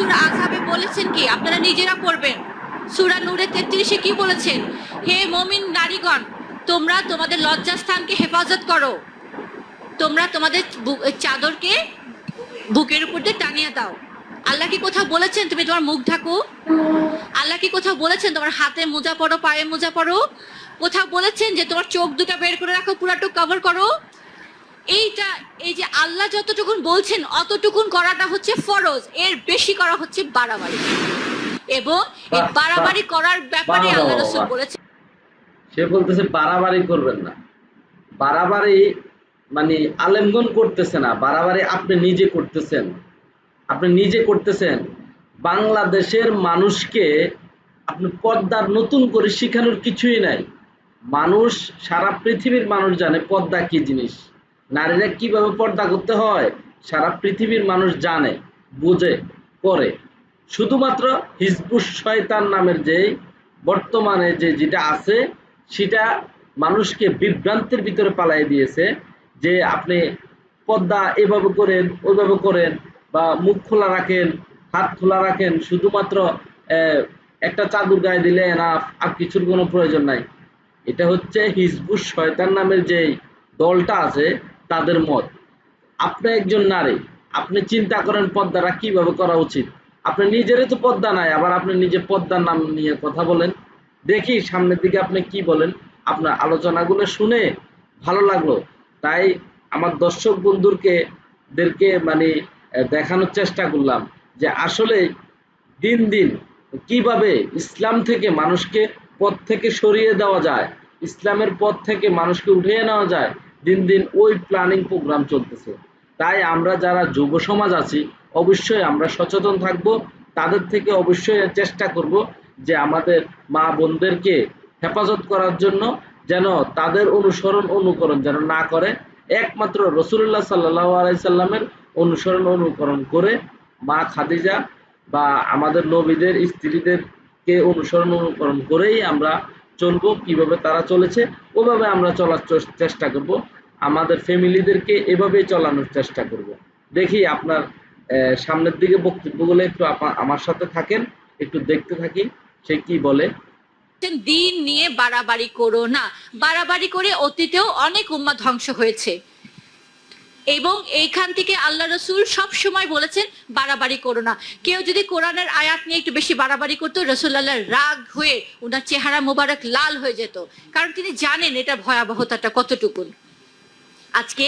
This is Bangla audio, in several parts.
সূরা আযহাবে বলেছেন কি, আপনারা নিজেরা পড়বেন। সূরা নূরে 33-এ কি বলেছেন? হে মুমিন নারীগণ, তোমরা তোমাদের লজ্জাস্থানকে হেফাজত করো, তোমরা তোমাদের চাদরকে বুকের উপর দিয়ে টানিয়ে দাও। আল্লাহ কি কোথাও বলেছেন তুমি তোমার মুখ ঢাকো? আল্লাহ কি কোথাও বলেছেন তোমার হাতে মোজা পরো, পায়ে মোজা পরো? কোথাও বলেছেন যে তোমার চোখ দুটা বের করে রাখো, পুরাটুক কভার করো? এইটা, এই যে আল্লাহ যতটুকুন বলছেন অতটুকুন করাটা হচ্ছে ফরজ, এর বেশি করা হচ্ছে বাড়াবাড়ি। এবং এই বাড়াবাড়ি করার ব্যাপারে আল্লাহ রাসূল বলেছেন, সে বলতেছে বাড়াবাড়ি করবেন না। বাড়াবাড়ি মানে আলেমগন করতেছে না, বাড়াবাড়ি আপনি নিজে করতেছেন। আপনি নিজে করতেছেন। বাংলাদেশের মানুষকে আপনি পর্দার নতুন করে শেখানোর কিছুই নাই। মানুষ, সারা পৃথিবীর মানুষ জানে পর্দা কি জিনিস, নারীরা কিভাবে পর্দা করতে হয় সারা পৃথিবীর মানুষ জানে, বুঝে, করে। শুধুমাত্র হিজবুস শয়তান নামের যে বর্তমানে যেটা আছে সেটা মানুষকে বিভ্রান্তির ভিতরে পালাই দিয়েছে যে আপনি পর্দা এভাবে করেন, ওইভাবে করেন, বা মুখ খোলা রাখেন, হাত খোলা রাখেন, শুধুমাত্র একটা চাদর গায়ে দিলে না, আর কিছুর কোনো প্রয়োজন নাই। এটা হচ্ছে হিজবুস শয়তান নামের যে দলটা আছে তাদের মত। আপনি একজন নারী, আপনি চিন্তা করেন পর্দাটা কিভাবে করা উচিত। আপনি নিজেরই তো পর্দা নাই, আবার আপনি নিজে পর্দার নাম নিয়ে কথা বলেন। দেখি সামনের দিকে আপনি কি বলেন। আপনার আলোচনাগুলো শুনে ভালো লাগলো, তাই আমার দর্শক বন্ধুদেরকে মানে দেখানোর চেষ্টা করলাম যে আসলে দিন দিন কিভাবে ইসলাম থেকে মানুষকে পথ থেকে সরিয়ে দেওয়া যায়, ইসলামের পথ থেকে মানুষকে উঠিয়ে নেওয়া যায়, দিন দিন ওই প্ল্যানিং প্রোগ্রাম চলতেছে। তাই আমরা যারা যুব সমাজ আছি অবশ্যই আমরা সচেতন থাকব, তাদের থেকে অবশ্যই চেষ্টা করব যে আমাদের মা বোনদেরকে হেফাজত করার জন্য, যেন তাদের অনুকরণ যেন না করে, একমাত্র রাসূলুল্লাহ সাল্লাল্লাহু আলাইহি সাল্লামের অনুকরণ করে মা খাদিজা বা আমাদের নবীদের স্ত্রীদেরকে অনুকরণ করেই আমরা চলবো। কিভাবে তারা চলেছে ওভাবে আমরা চলার চেষ্টা করব, আমাদের ফ্যামিলিদেরকে এভাবেই চলানোর চেষ্টা করব। দেখি আপনার সামনের দিকে বক্তব্যগুলো একটু আমার সাথে থাকেন, একটু দেখতে থাকি সে কি বলে। দিন নিয়ে বাড়াবাড়ি করো না। বাড়াবাড়ি করে অতীতেও অনেক উম্মাহ ধ্বংস হয়েছে, এবং এইখান থেকে আল্লাহ রসুল সব সময় বলেছেন বাড়াবাড়ি করো না। কেউ যদি কোরআনের আয়াত নিয়ে একটু বেশি বাড়াবাড়ি করতো, রাসূলুল্লাহ রাগ হয়ে ওনার চেহারা মোবারক লাল হয়ে যেত, কারণ তিনি জানেন এটা ভয়াবহতাটা কতটুকুন। আজকে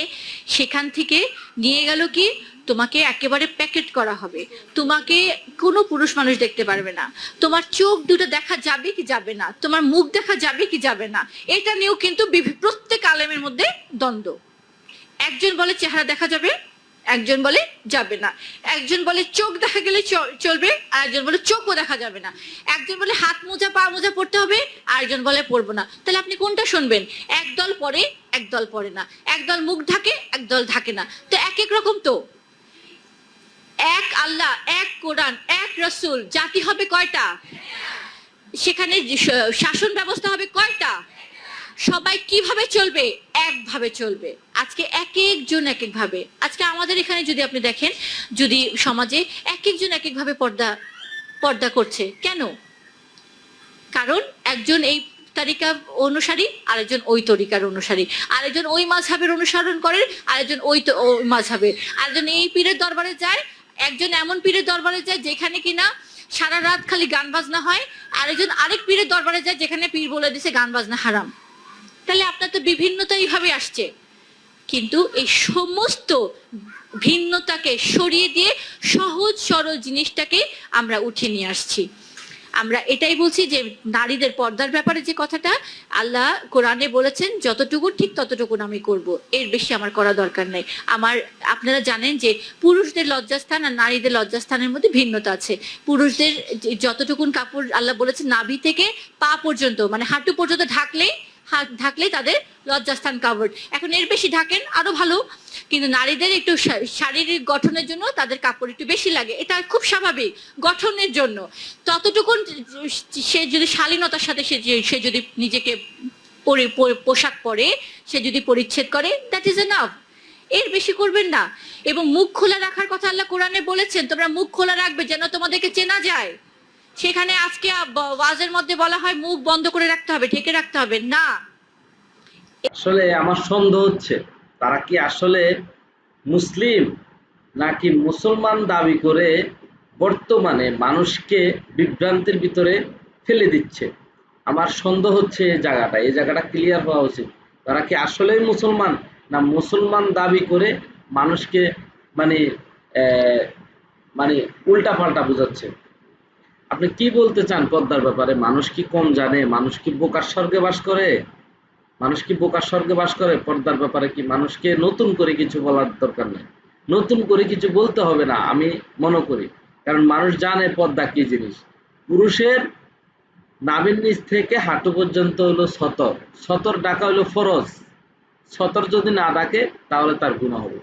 সেখান থেকে নিয়ে গেল কি, তোমাকে একেবারে প্যাকেট করা হবে, তোমাকে কোনো পুরুষ মানুষ দেখতে পারবে না, তোমার চোখ দুটো দেখা যাবে কি যাবে না, তোমার মুখ দেখা যাবে কি যাবে না। এটা নিয়েও কিন্তু প্রত্যেক আলেমের মধ্যে দ্বন্দ্ব। একজন বলে চেহারা দেখা যাবে, একজন বলে যাবে না, একজন বলে চোখ দেখা গেলে চলবে, আর একজন বলে চোখও দেখা যাবে না, একজন বলে হাত মোজা পা মোজা পড়তে হবে, আর একজন বলে পড়বো না। তাহলে আপনি কোনটা শুনবেন? একদল পড়ে, একদল পড়ে না, একদল মুখ ঢাকে, একদল ঢাকে না। তো এক এক রকম। তো এক আল্লাহ, এক কোরআন, এক রাসূল, জাতি হবে কয়টা? সেখানে শাসন ব্যবস্থা হবে কয়টা? সবাই কিভাবে চলবে? একভাবে চলবে। আজকে এক একজন এক এক ভাবে। আজকে আমাদের এখানে যদি আপনি দেখেন, যদি সমাজে এক একজন এক এক ভাবে পর্দা করছে, কেন? কারণ একজন এই তরিকা অনুসারী, আরেকজন ওই তরিকার অনুসারী, আরেকজন ওই মাযহাবের অনুসরণ করে, আরেকজন ওই মাযহাবের, আরেকজন এই পীরের দরবারে যায়, একজন এমন পীরের দরবারে যায় যেখানে কিনা সারা রাত খালি গান বাজনা হয়, আরেকজন আরেক পীরের দরবারে যায় যেখানে পীর বলে দিছে গান বাজনা হারাম। তাহলে আপনার তো বিভিন্নতা এইভাবে আসছে। কিন্তু এই সমস্ত ভিন্নতাকে সরিয়ে দিয়ে সহজ সরল জিনিসটাকে আমরা উঠিয়ে নিয়ে আসছি। আমরা এটাই বলছি যে নারীদের পর্দার ব্যাপারে যে কথাটা আল্লাহ কোরআনে বলেছেন, যতটুকু ঠিক ততটুকু আমি করব, এর বেশি আমার করা দরকার নাই। আপনারা জানেন যে পুরুষদের লজ্জাস্থান আর নারীদের লজ্জাস্থানের মধ্যে ভিন্নতা আছে। পুরুষদের যতটুকুন কাপড় আল্লাহ বলেছেন নাভি থেকে পা পর্যন্ত, মানে হাঁটু পর্যন্ত ঢাকলেই তাদের লজ্জাস্থান কাভার্ড। এখন এর বেশি ঢাকেন আরো ভালো, কিন্তু নারীদের একটু শারীরিক গঠনের জন্য তাদের কাপড় একটু বেশি লাগে, এটা খুব স্বাভাবিক গঠনের জন্য। ততটুকুন সে যদি শালীনতার সাথে সে যদি নিজেকে পোশাক পরে, সে যদি পরিচ্ছেদ করে, দ্যাট ইজ এনাফ। এর বেশি করবেন না। এবং মুখ খোলা রাখার কথা আল্লাহ কোরআনে বলেছেন, তোমরা মুখ খোলা রাখবে যেন তোমাদেরকে চেনা যায়। সেখানে আজকে ওয়াজের মধ্যে বলা হয় মুখ বন্ধ করে রাখতে হবে, ঢেকে রাখতে হবে না। আসলে আমার সন্দেহ হচ্ছে তারা কি আসলে মুসলিম নাকি মুসলমান দাবি করে বর্তমানে মানুষকে বিভ্রান্তির ভিতরে ফেলে দিচ্ছে। আমার সন্দেহ হচ্ছে এই জায়গাটা ক্লিয়ার হওয়া উচিত। তারা কি আসলেই মুসলমান, না মুসলমান দাবি করে মানুষকে মানে আহ, মানে উল্টা পাল্টা বোঝাচ্ছে। আপনি কি বলতে চান পর্দার ব্যাপারে? মানুষ কি কম জানে? মানুষ কি বোকার স্বর্গে বাস করে? মানুষ কি বোকার স্বর্গে বাস করে? পর্দার ব্যাপারে কি মানুষকে নতুন করে কিছু বলার দরকার নেই, নতুন করে কিছু বলতে হবে না আমি মনে করি। কারণ মানুষ জানে পর্দা কি জিনিস। পুরুষের নাভির নিচ থেকে হাঁটু পর্যন্ত হলো সতর, সতর ডাকা হলো ফরজ। সতর যদি না ডাকে তাহলে তার গুনাহ হবে।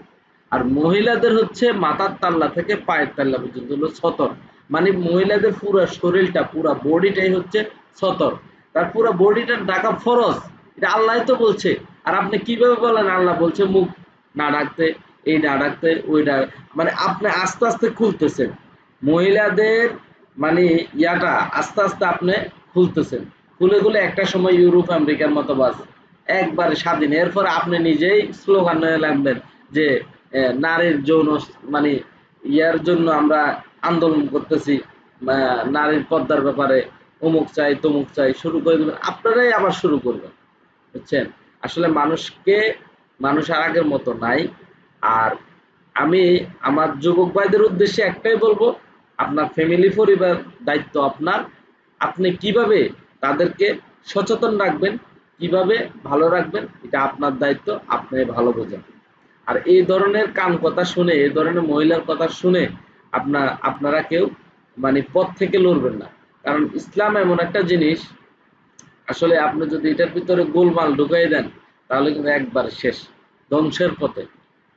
আর মহিলাদের হচ্ছে মাথার তাল্লা থেকে পায়ের তাল্লা পর্যন্ত হলো সতর। মানে মহিলাদের পুরো শরীরটা, পুরো বডিটাই হচ্ছে সতর। তার পুরো বডিটা ঢাকা ফরজ, এটা আল্লাহ তো বলছে। আর আপনি কিভাবে বলেন আল্লাহ বলছে মুখ না ডাকতে, এই না ডাকতে, ওই মানে আপনি আস্তে আস্তে খুলতেছেন মহিলাদের মানে ইয়াটা আস্তে আস্তে আপনি খুলতেছেন। খুলে খুলে একটা সময় ইউরোপ আমেরিকার মতো বাস একবারে স্বাধীন। এরপর আপনি নিজেই স্লোগান নিয়ে লাগবেন যে নারীর যৌন মানে ইয়ার জন্য আমরা আন্দোলন করতেছি, নারীর পর্দার ব্যাপারে অমুক চাই তমুক চাই শুরু করে দেবেন। আপনারাই আবার শুরু করবেন, বুঝছেন? আসলে মানুষ আর আগের মতো নাই। আর আমি আমার যুবক ভাইদের উদ্দেশ্যে একটাই বলবো, আপনার ফ্যামিলি পরিবার দায়িত্ব আপনার। আপনি কিভাবে তাদেরকে সচেতন রাখবেন, কিভাবে ভালো রাখবেন, এটা আপনার দায়িত্ব, আপনি ভালো বোঝেন। আর এই ধরনের কান কথা শুনে, এই ধরনের মহিলার কথা শুনে আপনারা কেউ মানে পথ থেকে লড়বেন না। কারণ ইসলাম এমন একটা জিনিস, আসলে আপনি যদি এটার ভিতরে গোলমাল ঢুকাই দেন তাহলে কিন্তু একবার শেষ, ধ্বংসের পথে।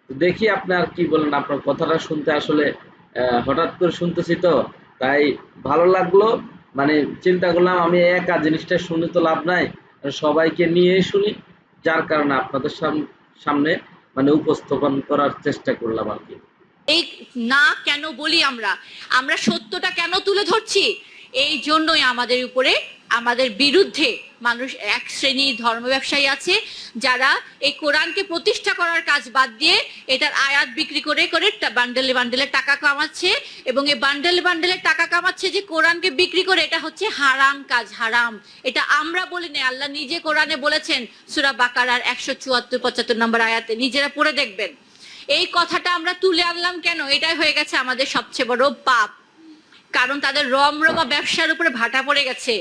তো দেখি আপনি আর কি বলেন। আপনার কথাটা শুনতে আসলে হঠাৎ করে শুনতেছি তো, তাই ভালো লাগলো। মানে চিন্তা করলাম আমি একা জিনিসটা শুনে তো লাভ নাই, সবাইকে নিয়ে শুনি, যার কারণে আপনাদের সামনে মানে উপস্থাপন করার চেষ্টা করলাম আর কি। এই না কেন বলি আমরা, আমরা সত্যটা কেন তুলে ধরছি? এই জন্যই আমাদের উপরে, আমাদের বিরুদ্ধে মানুষ, এক শ্রেণীর ধর্ম ব্যবসায়ী আছে যারা এই কোরআনকে প্রতিষ্ঠা করার কাজ বাদ দিয়ে এটার আয়াত বিক্রি করে করে বান্ডেলে বান্ডেলে টাকা কামাচ্ছে। এবং এই বান্ডেলে বান্ডেলে টাকা কামাচ্ছে যে কোরআনকে বিক্রি করে, এটা হচ্ছে হারাম কাজ, হারাম। এটা আমরা বলি না, আল্লাহ নিজে কোরআনে বলেছেন সূরা বাকারার 174-75 নম্বর আয়াতে, নিজেরা পড়ে দেখবেন। এই কথাটা আমরা তুলে আনলাম কেন? এটাই হয়ে গেছে আমাদের সবচেয়ে বড় পাপ। কারণ তাদের রমরমা ব্যবসার উপরে ভাটা পড়ে গেছে।